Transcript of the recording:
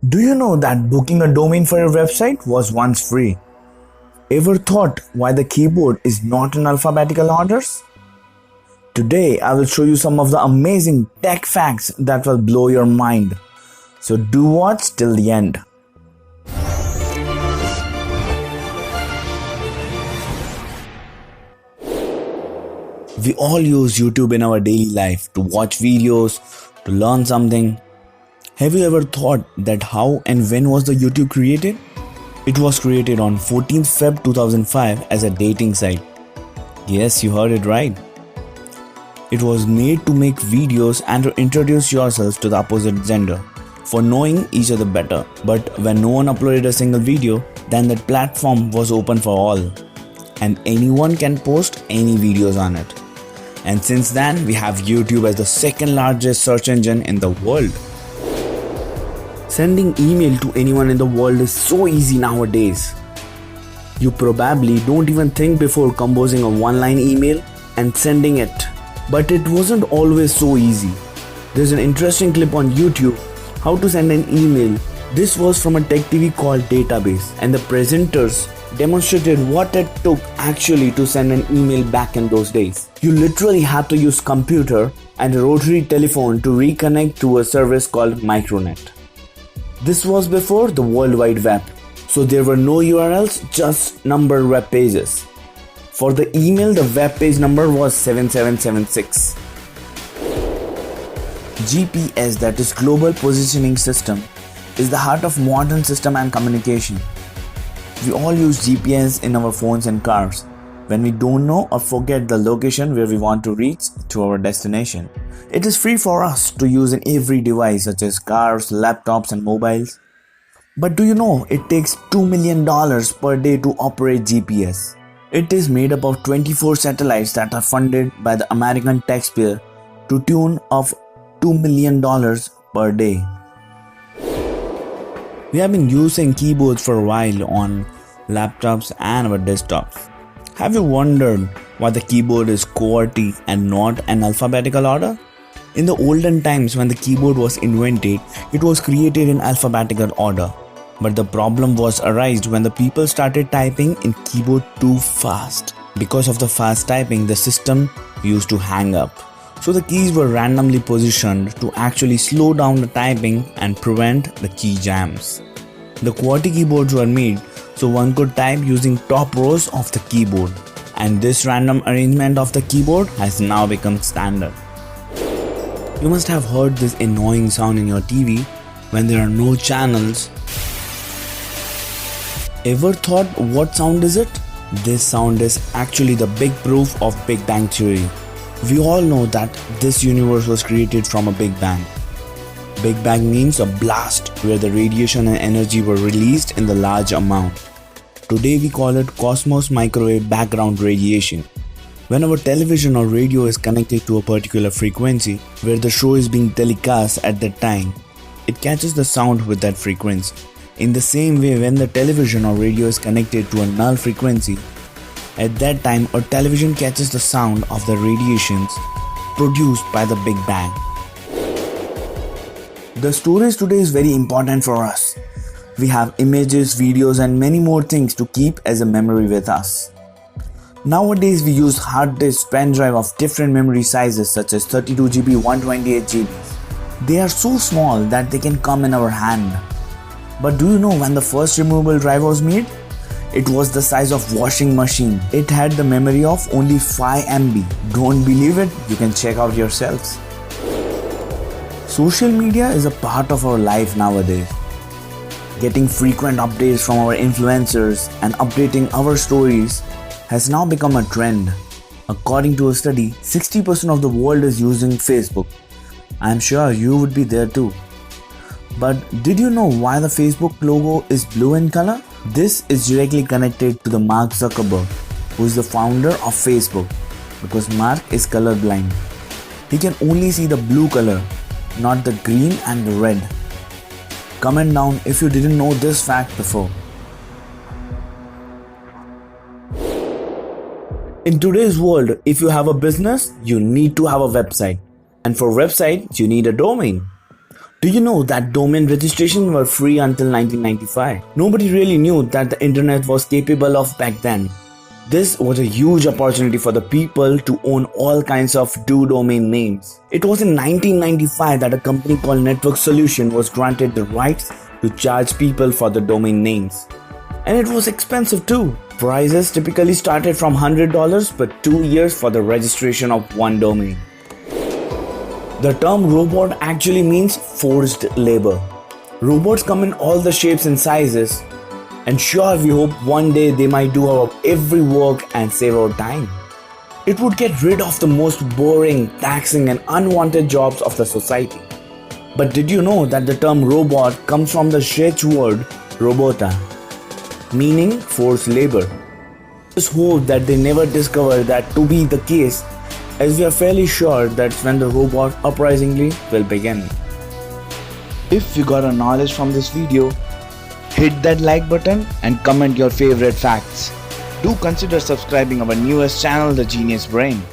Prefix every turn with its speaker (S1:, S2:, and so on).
S1: Do you know that booking a domain for your website was once free? Ever thought why the keyboard is not in alphabetical orders? Today I will show you some of the amazing tech facts that will blow your mind. So do watch till the end. We all use YouTube in our daily life to watch videos, to learn something. Have you ever thought that how and when was the YouTube created? It was created on 14th Feb 2005 as a dating site. Yes, you heard it right. It was made to make videos and to introduce yourself to the opposite gender, for knowing each other better. But when no one uploaded a single video, then that platform was open for all. And anyone can post any videos on it. And since then, we have YouTube as the second largest search engine in the world. Sending email to anyone in the world is so easy nowadays. You probably don't even think before composing a one-line email and sending it. But it wasn't always so easy. There's an interesting clip on YouTube, how to send an email. This was from a tech TV called Database, and the presenters demonstrated what it took actually to send an email back in those days. You literally had to use computer and a rotary telephone to reconnect to a service called Micronet. This was before the World Wide Web, so there were no URLs, just numbered web pages. For the email, the web page number was 7776. GPS, that is Global Positioning System, is the heart of modern system and communication. We all use GPS in our phones and cars when we don't know or forget the location where we want to reach to our destination. It is free for us to use in every device such as cars, laptops and mobiles. But do you know it takes $2 million per day to operate GPS? It is made up of 24 satellites that are funded by the American taxpayer to tune of $2 million per day. We have been using keyboards for a while on laptops and our desktops. Have you wondered why the keyboard is QWERTY and not an alphabetical order? In the olden times when the keyboard was invented, it was created in alphabetical order. But the problem was arised when the people started typing in keyboard too fast. Because of the fast typing, the system used to hang up. So the keys were randomly positioned to actually slow down the typing and prevent the key jams. The QWERTY keyboards were made so one could type using top rows of the keyboard. And this random arrangement of the keyboard has now become standard. You must have heard this annoying sound in your TV when there are no channels. Ever thought what sound is it? This sound is actually the big proof of Big Bang Theory. We all know that this universe was created from a Big Bang. Big Bang means a blast where the radiation and energy were released in the large amount. Today we call it cosmos microwave background radiation. When our television or radio is connected to a particular frequency where the show is being telecast at that time, it catches the sound with that frequency. In the same way, when the television or radio is connected to a null frequency, at that time our television catches the sound of the radiations produced by the Big Bang. The storage today is very important for us. We have images, videos and many more things to keep as a memory with us. Nowadays we use hard disk pen drive of different memory sizes such as 32GB, 128GB. They are so small that they can come in our hand. But do you know when the first removable drive was made? It was the size of washing machine. It had the memory of only 5 MB. Don't believe it? You can check out yourselves. Social media is a part of our life nowadays. Getting frequent updates from our influencers and updating our stories has now become a trend. According to a study, 60% of the world is using Facebook. I am sure you would be there too. But did you know why the Facebook logo is blue in color? This is directly connected to the Mark Zuckerberg, who is the founder of Facebook, because Mark is colorblind. He can only see the blue color, not the green and the red. Comment down if you didn't know this fact before. In today's world, if you have a business, you need to have a website. And for website, you need a domain. Do you know that domain registration were free until 1995? Nobody really knew that the internet was capable of back then. This was a huge opportunity for the people to own all kinds of domain names. It was in 1995 that a company called Network Solution was granted the rights to charge people for the domain names. And it was expensive too. Prices typically started from $100 but 2 years for the registration of one domain. The term robot actually means forced labor. Robots come in all the shapes and sizes, and sure, we hope one day they might do our every work and save our time. It would get rid of the most boring, taxing and unwanted jobs of the society. But did you know that the term robot comes from the Czech word robota, meaning forced labor? Just hope that they never discover that to be the case, as we are fairly sure that's when the robot uprisingly will begin. If you got a knowledge from this video, hit that like button and comment your favorite facts. Do consider subscribing our newest channel, The Genius Brain.